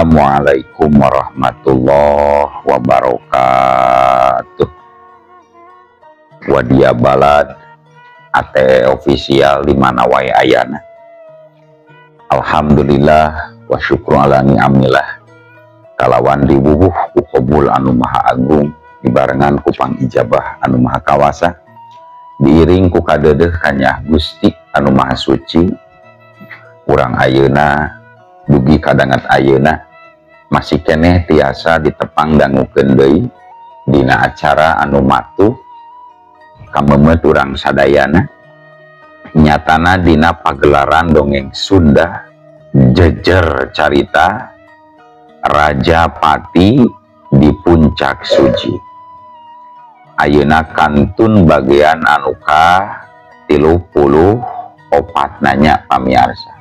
Assalamualaikum warahmatullahi wabarakatuh. Wadia balad ate official di mana wae ayana. Alhamdulillah wa syukru ala ni'amillah. Kalawan diwuwuh ku qabul anu maha agung dibarengan ku pangijabah anu maha kawasa. Diiring ku kadeudeuk kanyah Gusti anu maha suci. Urang ayeuna dugi kadangat ayeuna masih keneh tiasa ditepang dangukeun deui dina acara anu matuh kamemet urang sadayana nyatana dina pagelaran dongeng Sunda jejer carita Raja Pati di Puncak Suji. Ayeuna kantun bagian anu ka 34 nanya pamiarsa.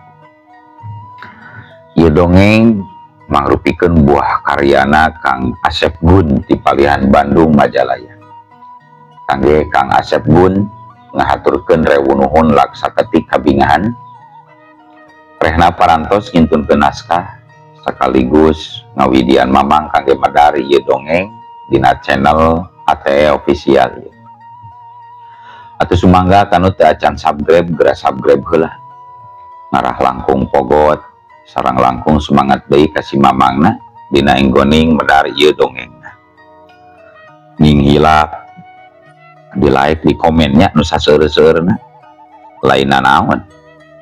Ieu dongeng mangrupikeun buah karyana Kang Asep Gun di Palihan Bandung Majalaya. Kangge Kang Asep Gun ngahaturkeun rewuh laksaketik kabingahan. Rehna parantos ngintunkeun naskah sekaligus ngawidian mamang kangge madari ieu dongeng dina channel ATE official. Atuh sumangga kanu teu acan subscribe geura subscribe heula. Ngarah langkung pogot sareng langkung semangat deui ka si mamangna dina enggoning medar ieu dongengna. Ning hilap di like di komennya nu saseueur-seueurna. Lainna naon?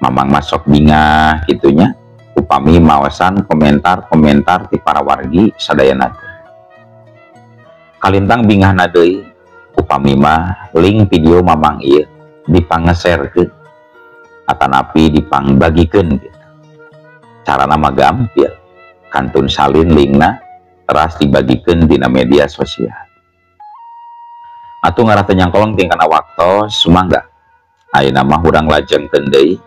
Mamang masok bingah kitunya upami maosan komentar-komentar ti para wargi sadayana teh. Kalintang bingahna deui upami mah link video mamang ieu dipangeserkeun atanapi dipangbagikeun gitu. Cara nama gampil kantun salin linkna teras dibagikeun dina media sosial. Atuh ngarah teu nyangkolong tingkana waktos sumangga ayeuna mah urang lajengkeun deui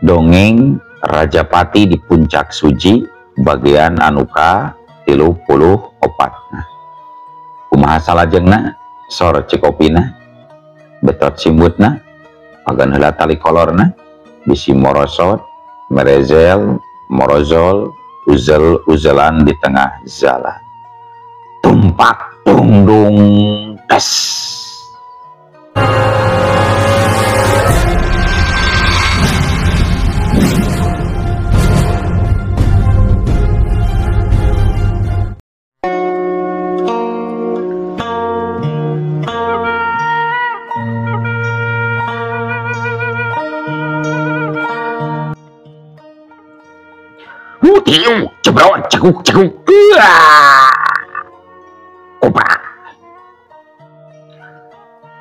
dongeng Raja Pati di Puncak Suji bagian anu ka 34. Kumaha salajengna sor cekopina betot simbutna pagan heula tali kolorna bisi morosot merezel morozol uzel-uzelan di tengah zala tumpak tungdung tes. Tiu, cebrot, cekuk, opa.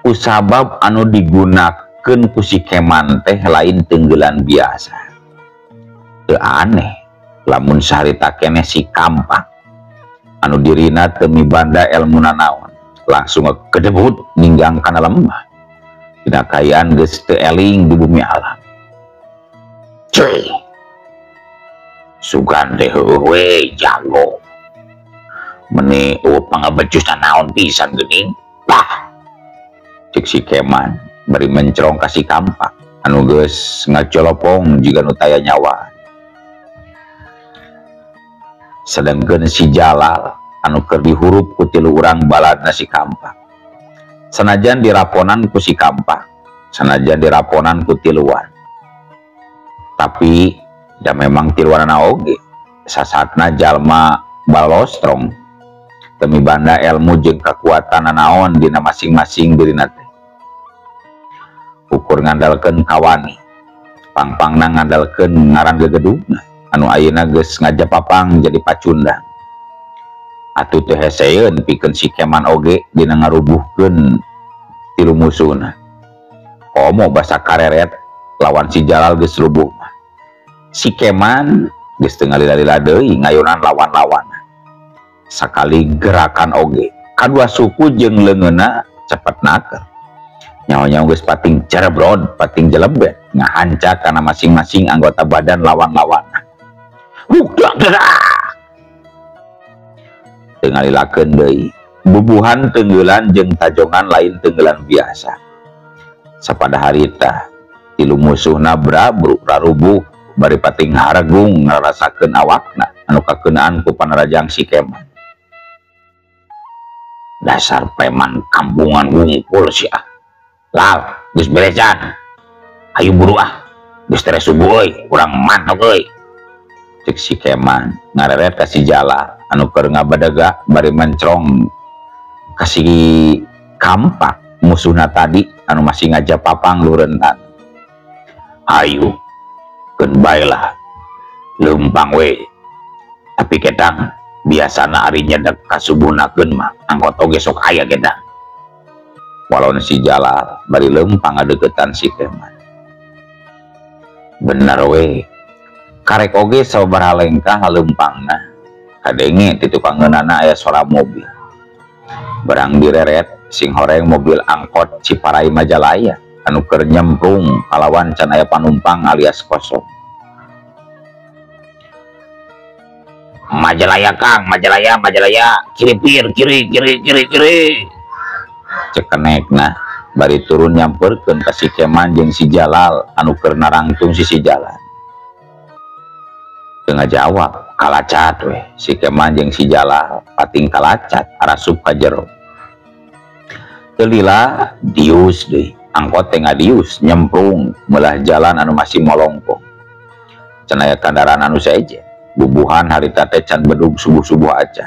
Kusabab anu digunakeun ku si keman teh lain tenggelan biasa. Teu aneh lamun saharita keneh si kampak anu dirina teu mibanda elmuna naon langsung kedebut ninggang kana lembah dina kayaan geus teu eling di bumi alam. Cuy, sugan teh we jago meni pangabecus naon pisan geuning lah cek si keman bari mencerong ka si kampak anu geus ngacolopong jiga nu taya nyawa. Sedengkeun si Jalal anu keur dihurup ku tilu urang baladna si kampak sanajan diraponan ku si kampak sanajan diraponan ku tiluan tapi da memang tiluanana oge sasatna jalma balostrong temi banda ilmu jeung kekuatan naon dina masing-masing dirina teh. Ukur ngandalkeun kawani pangpangna ngandalkeun ngaran gegedugna anu ayeuna geus ngajapapang jadi pacundang. Atuh teu heseun pikeun si keman oge dina ngarubuhkeun tilu musuhna. Komo basa kareret lawan si Jalal geus rubuh. Si keman geus teu ngalila-lila deui ngayunan lawan-lawan. Sakali gerakan oge kadua suku jeung leungeunna cepet naker. Nyawa-nyawa geus pating cerebrod, pating jelebet ngahancak kana masing-masing anggota badan lawan-lawanna. Teu ngalilakeun deui bubuhan tenggelan jeung tajongan lain tenggelan biasa. Sapada harita tilu musuhna brabru rarubuh bari pating haragung ngarasakeun awakna anu kakenaan ku panarajang si Keman. Dasar preman kampungan ngumpul sih ah. Lal, geus beresan. Ayo buru ah. Geus tere subuh euy, urang mantap euy. Cek si Keman ngareret ka si Jalal anu keur ngabadaga bari mencrong ka si Kampak musuhna tadi anu masih ngajapapang lurentan. Ayo, keun bae lah. Leumpang we. Tapi ketang biasana ari nyedek kasubuhnakeun mah angkot oge sok aya ketang. Walau si Jalal bari leumpang ngadeukeutan si Keman. Bener we. Karek oge sabaraha lengkah leumpangna. Kadenge ti tukang ngeunana aya suara mobil. Barang direret sing horeng mobil angkot Ciparai Majalaya anu keur nyemplung kalawan can aya panumpang alias kosong. Majalaya Kang, Majalaya, kiri pir, kiri. Cek kenekna bari turun nyamperkeun ka si Keman jeung si Jalal anu keur narangtung si Jalal. Teu ngajawab, kalacat we. Si Keman jeung si Jalal pating kalacat arasup ka jero. Teu lila dius deui, angkot teh ngadius nyemplung meulah jalan anu masih molongkong. Can aya kendaraan anu saeje. Bubuhan harita teh can bedug subuh-subuh aja.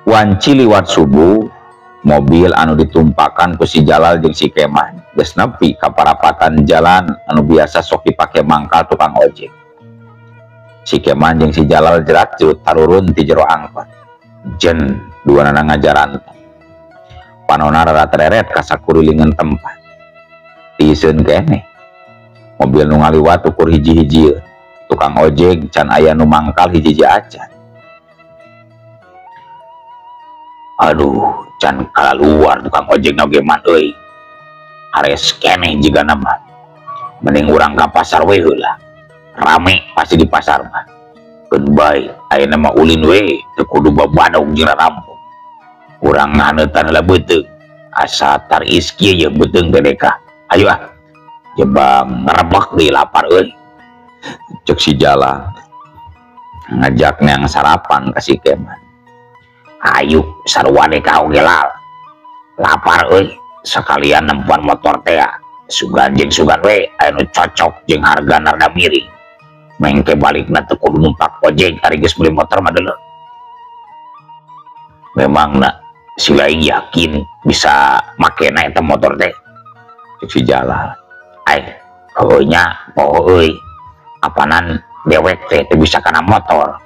Wanci liwat subuh, mobil anu ditumpakan ku si Jalal jeung si Keman geus nepi ka parapatan jalan anu biasa sok dipake mangkal tukang ojek. Si Keman jeung si Jalal jerat-jerut tarurun ti jero angkot. Jen duanana ngajaranteng. Panonna rara-reret ka sakurilingan tempat. Tieun keneh. Mobil nu ngaliwat ukur hiji-hiji, tukang ojek can aya nu mangkal hiji-hiji acan. Aduh, can kalaluar tukang ojek oge man euy. Hares keneh jiga nama. Mending urang ka pasar we heula. Rame pasti di pasar mah. Keun bae, ayeuna mah ulin we, teu kudu babadog jeung rampung. Urang nganeutan heula beuteung. Asa tar iski ye beuteung dedeka. Ayo ah. Jebang ngerebek di lapar euy. Cek si Jalal ngajak neang sarapan ka si Keman. Ayo sarua deh kau gelal. Lapar euy, sekalian nempuan motor teh. Sugan jeung sugan we anu cocok jeung hargana rada miring. Mengke balikna teu kudu numpak ojek ari geus beli motor mah deuleu. Memangna si lain yakin bisa makena eta motor teh. Cek si Jalal. Poho euy, apanan dewek teh bisa kana motor.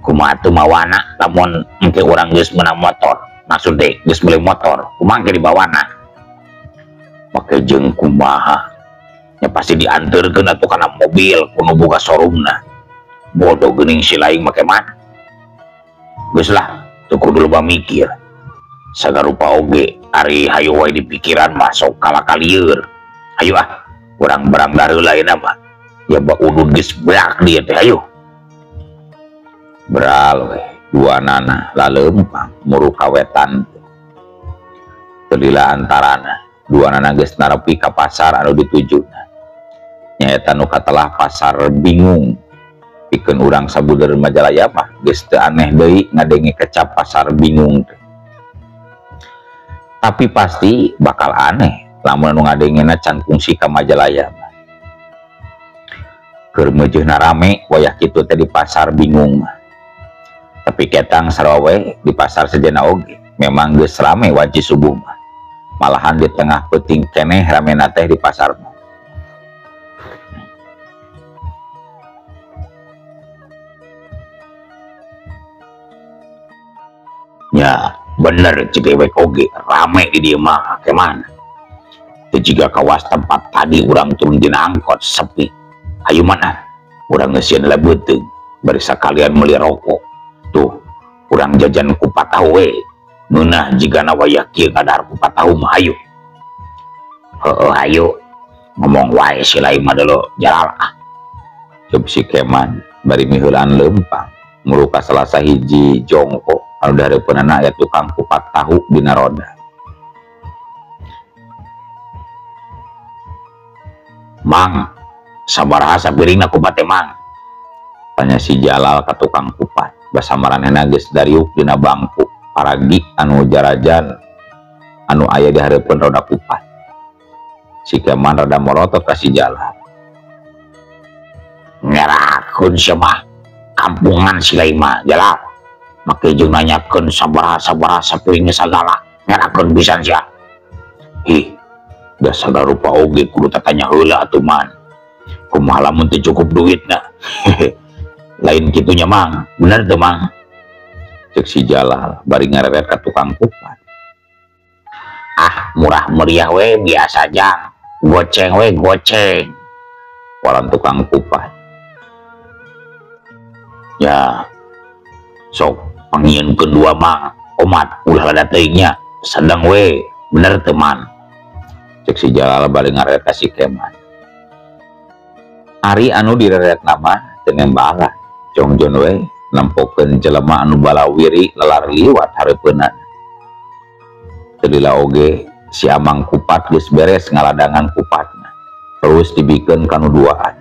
Kumaha teu mawana lamun engke urang geus meunang motor, maksud teh geus beli motor, kumaha engke dibawana? Make jeung kumaha? Ya pasti dianteurkeun atuh kana mobil kudu boga showroomna. Bodoh geuning si laing make man. Geus lah, teu kudu loba mikir. Sagarupa oge ari hayu wae di pikiran mah sok kalakalieur. Ayo ah, urang barang dari lain mah ya bak udud geus beak dia teh ayo. Beral we dua nana laleumpang muru kawetan. Telila antarana dua nana geus narepi ka pasar anu ditujuna. Nyaeta nu katelah pasar bingung. Pikeun urang sabuder Majalaya mah geus teu aneh deui ngadenge kecap pasar bingung teh. Tapi pasti bakal aneh lamun anu ngadengena can kungsi ka Majalaya. Keur meujeuhna rame wayah kitu teh di pasar bingung mah. Tapi ketang sarua we di pasar sejenna oge memang geus rame wanci subuh mah. Malahan di tengah peuting keneh ramena teh di pasar mah. Ya, bener cedewek oge rame di dieu mah kemana? Jika kawas tempat tadi urang turun dina angkot sepi. Ayo mana? Urang ngeuseun lah beuteung bari sakalian meuli rokok. Tuh, urang jajan kupat tahu we. Ngeunah jigana wayah kieu kadar kupat tahu mah ayo. Heueuh ayo. Ngomong wae si lain mah deuleu Jalal ah. Coba si Keman bari miheulaan leumpang muru ka salah sahiji jongkok anu dareupeunana aya tukang kupat tahu dina roda. Mang, sabaraha sapiringna kupat teh mang. tanya si Jalal ka tukang kupat. Basa maranehna geus dariuk dina bangku paragi anu jarajan anu aya di hareupeun roda kupat. Si Keman rada morotot ka si Jalal. Ngerakeun sia mah kampungan si Laima Jalal. Make jeung nanyakeun sabaraha sapiringna sagala. Ngerakeun pisan sia. Ih, dasar rupa oge kudu tatanya heula atuh man. Kumaha lamun teu cukup duitna. Lain kitunya mang, bener tuh mang. Cek si Jalal bari ngareret ka tukang kupat. Ah, murah meriah we biasa jang. Goceng we goceng. Walan tukang kupat. Ya, sok pangieun kedua mang. Omat ulah lada teuingnya. Sedang we, bener teman. Cek si Jalal bari ngareret ka si Keman. Ari anu direret nama teu nembalan. Jongjon we nempokeun jelema anu balawiri lelar liwat hareupeunna. Teu lila oge si Amang kupat geus beres ngaladangan kupatna. Terus dibikeun kanu duaan.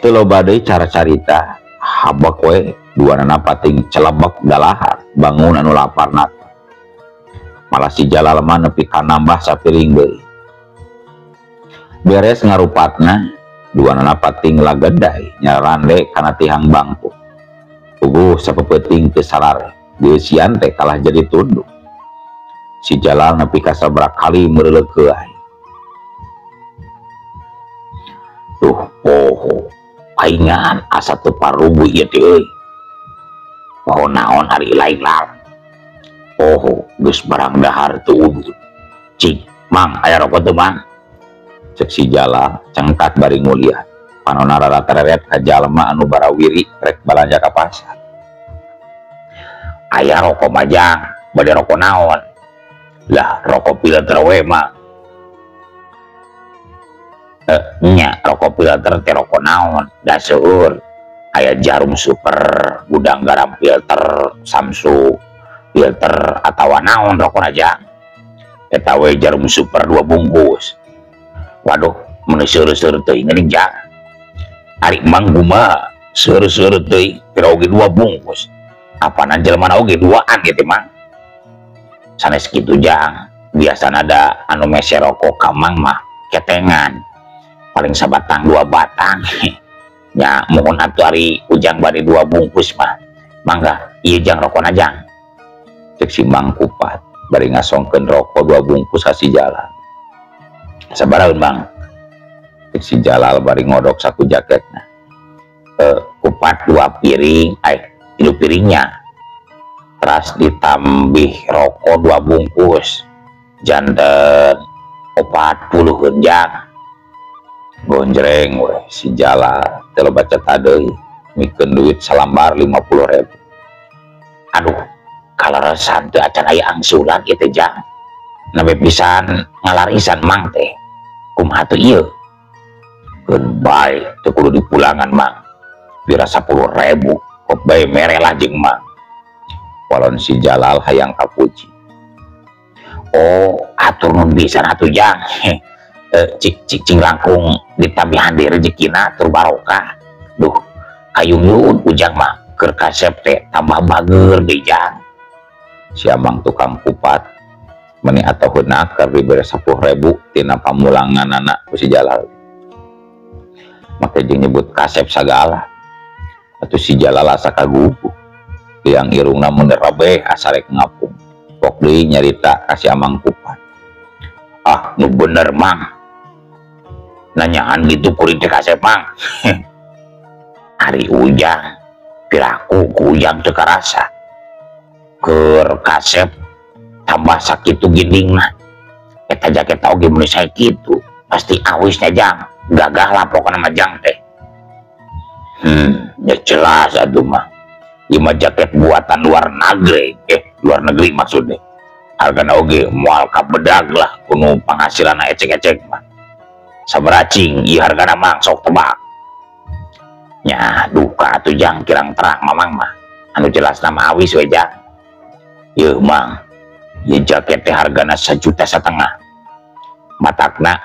Teu loba deui cara carita, habak we duanana pating celebek dalahar bangun anu laparna. Malah si Jalal mah nepi ka nambah sapiring deui. Beres ngarupatna, duanana pating lagedai nyarande kana tihang bangku. Puguh sapeuting teu sarare, geus teh kalah jadi tunduk. Si Jalal nepi ka sabaraha kali meureuleuk keuai. Duh, poho, paingan asa teu parubu ieu teh euy. Poho naon ari lain lar. Poho, geus barang dahar teu udut. Cik, mang aya rokok teu mang? Cek si Jalal cengkat bari nguliat. Panonna rara tereret ka jalma anu barawiri rek balanja ka pasar. Aya rokok majang, bade rokok naon? Lah rokok filter we mah. Nya rokok filter teh rokok naon? Da seueur. Aya Jarum Super, Gudang Garam filter, Samsu filter atawa naon rokok aja. Eta we Jarum Super 2 bungkus. Waduh, mun seueur-seueur teuing geuning jang. Ari manggu mah seueur-seueur teuing, pira oge 2 bungkus. Apana jelema oge 2an gitu mang. Sanes kitu jang. Biasana ada anu mese rokok ka mang mah ketengan. Paling sabatang 2 batang. Ya mohon atuh ari ujang bari 2 bungkus mah. Mangga ieu jang rokona jang. Cek si Mang kupat bari ngasongkeun rokok 2 bungkus ka si Jalal. Sabaraha Bang? Cek si Jalal bari ngodok saku jaketna. Kupat 2 piring, 3 piringnya. Teras ditambih rokok 2 bungkus. Janten 40 jang. Gonjreng we si Jalal teu baca tadeui mikeun duit salambar 50.000. Aduh, kaleresan teu acan aya angsuran kitu jang. Nabe pisan ngalarisan mang teh. Kumaha teu ieu? Keun bae teu kudu dipulangan mang. Bira 10.000 kok bae mere lah jeung mang. Walon si Jalal hayang kapuji. Oh, atur nun pisan atuh jang. Cing langkung ditambihan di rezekina tur barokah. Duh, kayung ujang mah keur kasep teh tambah bager deui jang. Si Amang tukang kupat meni atoheuna keur dibere 10.000 tina pamulanganana ku si Jalal. Make jeung nyebut kasep sagala. Atuh si Jalal asa kagugu. Liang irungna mun rabeh asa rek ngapung. Pok deui nyarita ka si Amang kupat. Ah, nu bener mang. Nanyaan gitu kuring teh kasep mang. Ari ujang piraku ku ujang teu karasa. Keur kasep tambah sakitu gindingna. Eta jaket oge mun sae kitu pasti awisnya jang. Gagah lah pokona mah jang teh. Ya jelas atuh mah. Ieu mah jaket buatan luar negeri, luar negeri maksudnya. Hargana oge moal ka bedag lah kuno penghasilanna ecek-ecek mah. Sabaracing ieu hargana mang sok tebak. Nya duka atuh jang kirang terang mamang mah. Anu jelas nama awis we jang. Ieu mang, ieu jaket teh hargana 1,5 juta. Matakna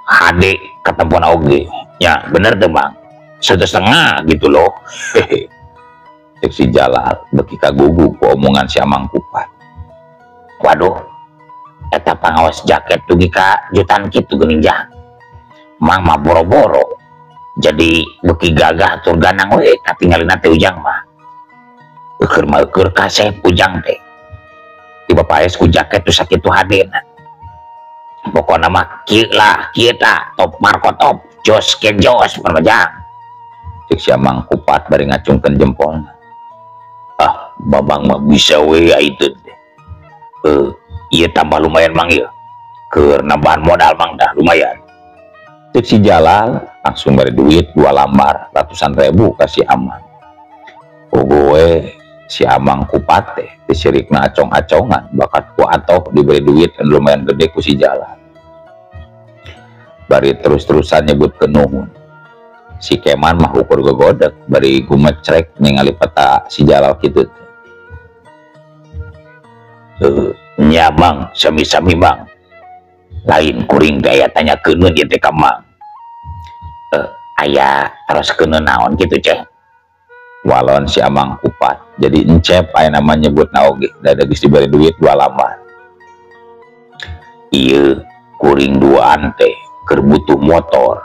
HD ketempona oge. Ya bener teu mang. setengah gitu loh. Hehe. Cek si Jalal beki kagugu ku omongan si Amang Kupat. Waduh, eta pangawas jaket tuh ka jutaan gitu geuning jang. Mang mah boro-boro. Jadi beki gagah tur ganang we katinggalin teh ujang mah. Keur mah keur kasep ujang teh. Tiba paes ku jaket tuh sakitu hadena. Pokoknya mah kieu lah, kieu tah top Marco top, jos ken jos perjang. Cek si Amang Kupat bari ngacungkeun jempolna. Ah, Babang mah bisa we itu teh. Iya tambah lumayan mang ya. Keur nambahan modal mang dah lumayan. Cek si Jalal langsung beri duit 2 lembar ratusan ribu ke si Amang. Gue si Amang Kupat teh disirikna acong-acongan bakat ku atoh diberi duit dan lumayan gede ku si Jalal. Bari terus-terusan nyebut ke nuhun. Si Keman mah ukur gogodek bari gumecrek ningali peta si Jalal kitu teh. Nya mang, sami-sami mang. Lain kuring gaya tanya keun ieu teh ka mang. Aya terus keun naon gitu ceh. Walon si Amang Kupat jadi encep aya nama nyebut oge da geus diberi duit 2 lembar. Ieu kuring duaan teh keur butuh motor.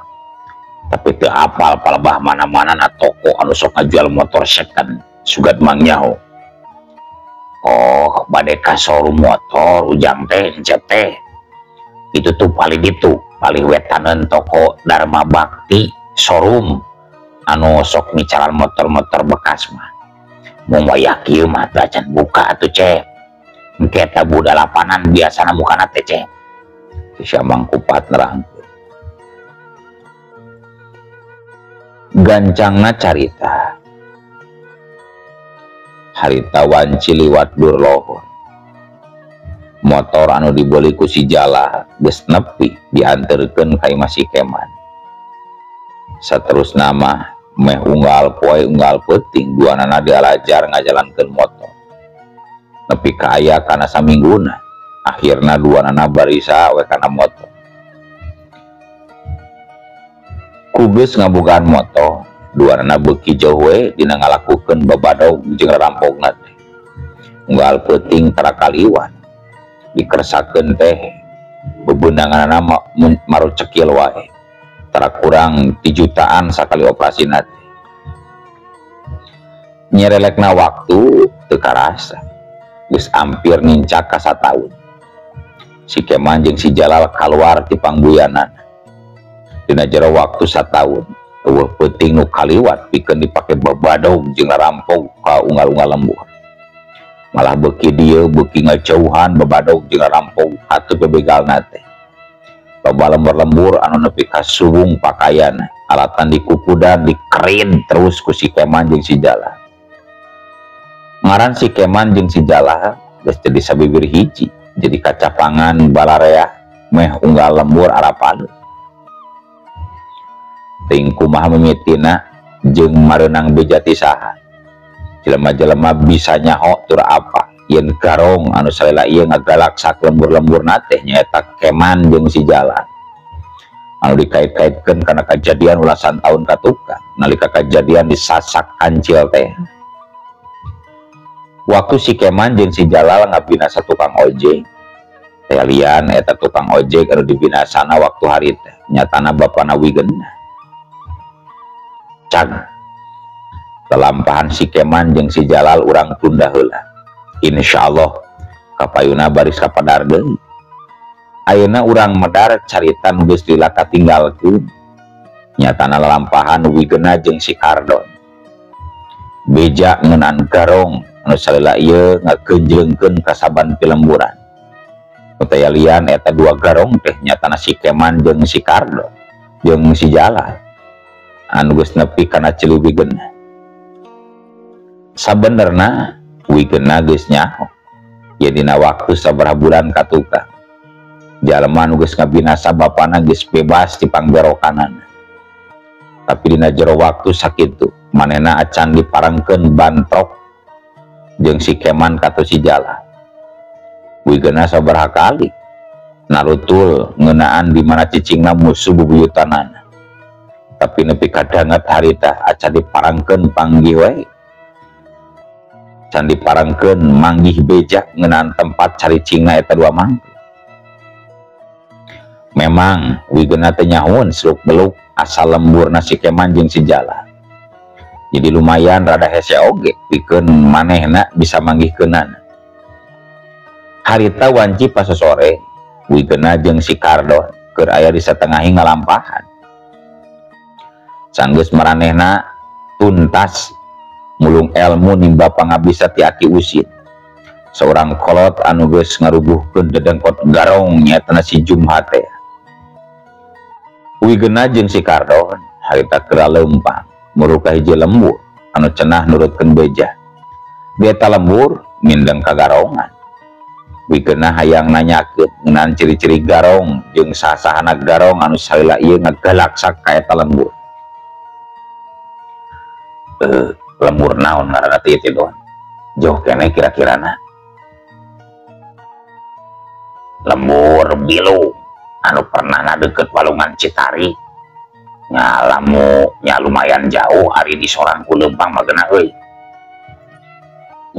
Tapi teu apal palebah mana-mana na toko anu sok ngajual motor second sugat mang nyaho. Oh, bade ka showroom motor ujang teh encep teh. Itu tuh paling wetaneun toko Dharma Bakti showroom anu sok micaran motor-motor bekas mah. Mun wayah kieu mah teh acan buka atuh cek. Engke eta budalapanan biasana bukana teh cek. Si Amang Kupat nerangkeun. Gancangna carita. Harita wanci liwat Durlohor. Motor anu dibeli ku si Jalal geus nepi dianterkeun ka Imah si Keman. Saterusna mah meh unggal poe unggal peuting duanana dialajar ngajalankeun motor. Nepi ka aya kana samingguna. Akhirna duanana barisa we kana motor. Kugeus ngabogaan motor, duanana beuki jauh we dina ngalakukeun babadog jeung rarampogna teh. Unggal peuting tara kaliwan. Dikersakeun teh bebeundanganna maru cekil wae. Tara kurang 3 jutaan sakali operasina teh. Nyerelekna waktu teu karasa. Geus ampir nincak ka 1 tahun. Si Keman jeung si Jalal kaluar ti pangbuyanana. Dina jero waktu 1 tahun, eueuh peuting nu kaliwat pikeun dipake babadog jeung rarampog ka unggal-unggal lembur. Malah beuki dieu beuki ngacauhan babadog jeung rarampog atuh bebegalna teh. Loba lembur-lembur anu nepi ka subung pakaian, alatan dikukudan dikerin terus ku si Keman jeung si Jalal. Ngaran si Keman jeung si Jalal geus jadi sabibir hiji, jadi kacapangan balarea meh unggal lembur arapadeun. Ting kumaha mimitina jeung mareunang beja ti saha. Jelema-jelema bisa nyaho tur apa yen garong anu salela ieu ngagalaksak lembur-lemburna teh nyaeta Keman jeung si Jalal. Anu dikait-kaitkeun kana kajadian ulasan tahun katuka nalika kajadian disasak kancil teh. Waktu si Keman jeung si Jalal ngabinasa tukang ojek, teh lian eta tukang ojek anu dibinasana waktu hari teh nyatana bapana Wigena. Cag lelampahan si Keman jeung si Jalal urang tunda heula. Insyaallah kapayuna baris kapadar deui. Ayeuna urang medar carita nu geus lila katinggalkeun. Nyatana lelampahan Wigena jeung si Kardon. Beja ngeunaan garong anu salela ieu ngakeunjleungkeun ka saban pilemburan. Nu teh lian eta 2 garong teh nyatana si Keman jeung si Kardon jeung si Jalal. Anu geus nepi kana cili Wigena. Sabenerna Wigena geus nyaho. Ye dina waktu sabaraha bulan katuka. Jalma anu geus ngabinasa bapana geus bebas ti pangberokanana. Tapi dina jero waktu sakitu manehna acan diparengkeun bantrok jeung si Keman katu si Jalal. Wigena sabaraha kali narutul ngeunaan di mana cicingna musuh bubuyutanana. tapi nepi kadanget harita acan diparangkeun panggih wae, can diparangkeun manggih bejak ngeunaan tempat caricingna eta dua mangga. Memang wigeuna teh nyahoun seluk beluk asal lembur nasi keman jeung si jala, jadi lumayan rada hese oge pikeun manehna bisa manggihkeunana. Harita wanci pas sore wigeuna jeung si Kardon keur aya di satengahi ngalampahan. Sanggeus maranehna tuntas mulung ilmu nimba pangabisa ti Aki Usin, seorang kolot anu geus ngarubuhkeun dedengkot garong nyaetana si Jumha teh. Wigeuna jeung si Kardon harita keur leumpang muru ka hiji lembur anu cenah nurutkeun beja. Di eta lembur mindeng kagarongan. Wigeuna hayang nanyakeun ngeunaan ciri-ciri garong jeung sasahana garong anu salila ieu ngagalaksak ka eta lembur. Lembur naon ngaranna teh teh Don? Jauh kene kira-kirana. Lembur Bilu anu pernah deket Walungan Citari. Nya lumayan jauh ari di sorangku leumpang mah geuna euy.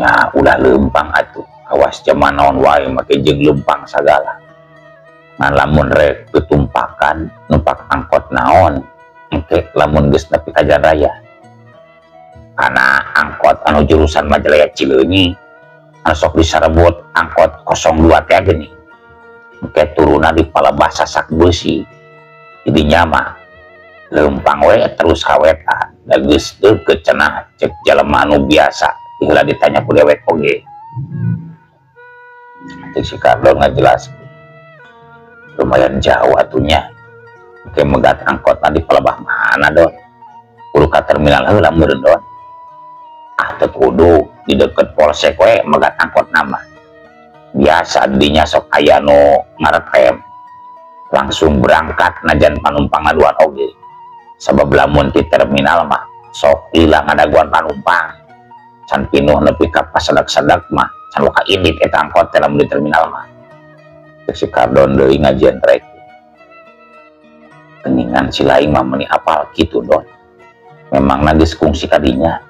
Nya udah leumpang atuh. Awas jaman naon wae make jeung leumpang sagala. Ngan lamun rek tutumpakan numpak angkot naon engke lamun geus nepi ka jalan raya. Karena angkot anu jurusan Majalaya Cileunyi anu sok disarebut angkot 02 teh geuning. Engke turuna di Palebah Sasak Beusi. Jadi nyama leumpang we terus kawetan da geus deukeut cenah cek jelema anu biasa heula ditanya ku dewek oge. Si Kardon ngajelaskeun lumayan jauh atunya engke megat angkot di Palebah mana Don? Kudu ka terminal heula meureun Don. Teu kudu di deket polsek we megat angkot nama. Biasa dinya sok aya nu ngaretem langsung berangkat najan panumpang ngaduan oge. Sabab lamun di terminal mah sok ilang ngadaguan panumpang. Can pinuh nepi ka pasadak-sadak mah can loka indit eta angkot teh lamun di terminal mah. Si Kardon deui ngajian rek. Keningan si laing mah meuni apal kitu Don. Memang geus kungsi kadinya.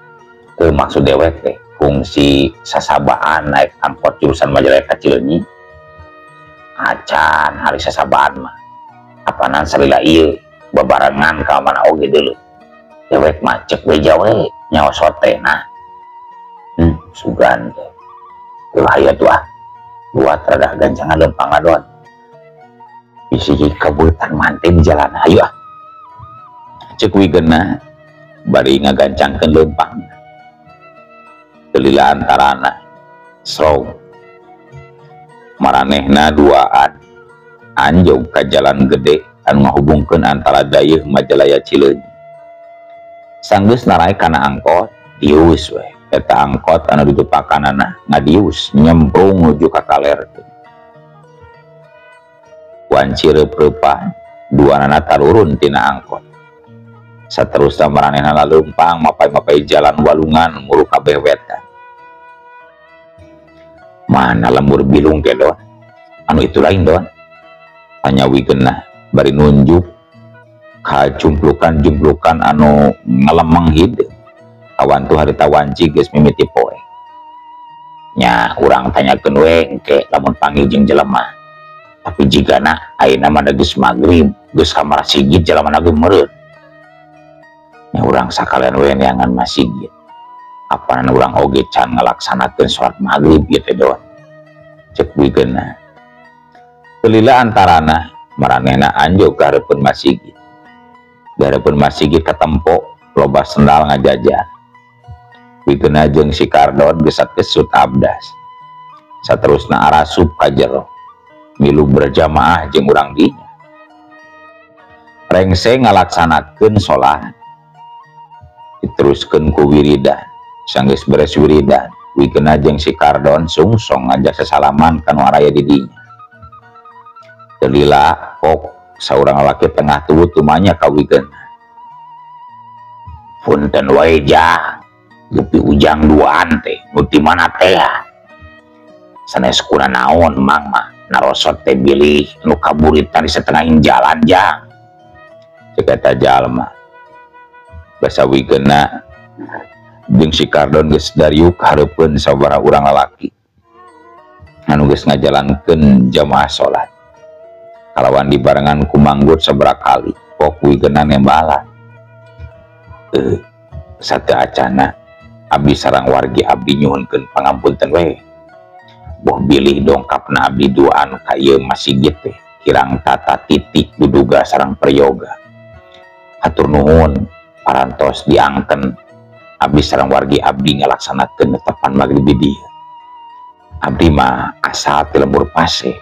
Teu maksud dewek teh kungsi sasabaan naik angkot jurusan Majalaya ka Cileunyi. Acan hari sasabaan mah apanan salila ieu babarengan ka mana oge deuleu. Dewek mah cek beja we nyawa sotena. Sugan teh. Teu aya tuh buat rada gancangan leumpang Don. Bisi kabutan mantep di jalan hayu Cek wigeuna bari ngagancangkeun leumpang. Lila antarana srong maranehna duaan anjog ka jalan gede anu ngahubungkeun antara dayeuh Majalaya Cileunyi. Sanggeus narai kana angkot dius we eta angkot anu ditupakanana ngadius nyemplung nuju ka kalerkeun. Wanci reup-reupan duanana tarurun tina angkot. Saterusna maranehna laleumpang mapai-mapai jalan Walungan muru kabeh wetan. Mana lembur Bilung ke Don? Anu itu lain Don? Tanya wigeuna bari nunjuk ka jumplukan anu ngalemeng hideung. Kawan tuh harita wanci geus mimiti poe. Nya urang tanyakeun we engke lamun panggil jeung jelema. Tapi jigana ayeuna mah geus magrib, geus kamar sigit jelemana ge meureun. Nya urang sakalian we neangan masjid. Apaan urang oge can ngalaksanakeun salat magrib ieu teh Don. Cek wigeuna. Lila antarana maranehna anjog ka hareupeun masjid. Di hareupeun masjid katempo loba sendal ngajajar. Wigeuna jeung si Kardon geus kesut abdas. Saterusna arasup ka jero. Milu berjamaah jeung urang dinya. Rengse ngalaksanakeun salat. Diteruskeun ku wiridan. Sanggeus beres wiridan, wigeuna jeung si Kardon sungsong ngajak sesalaman kanu araya di dinya. Teu lila pok saurang lalaki tengah tuwuh tumanya ka wigeuna. Punten wae Jang, gepi ujang duaan teh, nu ti mana teh? Sanes kuna naon mang mah narosot teh bilih nu kaburitan di setengahing jalan Jang. Cek eta jalma, basawigena jeung si Kardon geus dariuk hareupeun sabaraha urang lalaki anu geus ngajalankeun jamaah salat. Kalawan dibarengan ku manggut sabaraha kali pok wigena nembalan. Sate acana abdi sareng wargi abdi nyuhunkeun pangampunten we. Boh bilih dongkapna abdi duaan ka ieu masjid teh kirang tata titik duduga sareng prayoga. Hatur nuhun parantos diangken abdi sareng wargi abdi ngalaksanakeun netepan magrib di dieu. Abdi mah asa ti lembur pase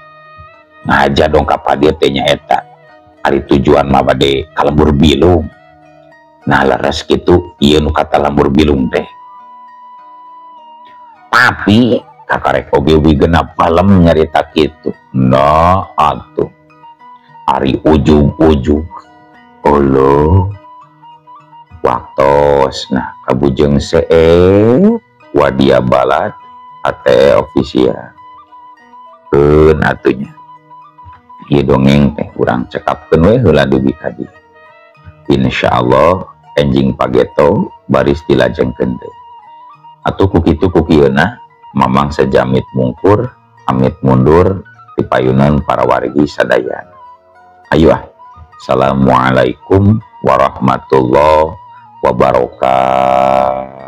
ngahaja dongkap ka dieu teh nyaeta ari tujuan mah bade ka lembur bilung. Nah leres kitu ieu nu kata lembur bilung teh. Tapi kakarek oge wigena palem nyarita kitu. Nah atuh ari ujug-ujug olo waktos nah kabujeng seep wadia balad ate ofisial keun atunya ieu dongeng teh urang cekapkeun we heula dugi ka dieu. Insyaallah enjing pageto baris dilajengkeun deui. Atuh kukitu kukieuna mamang sejamit mungkur amit mundur ti payunan para wargi sadayana. Ayo Assalamualaikum warahmatullahi wabarakatuh.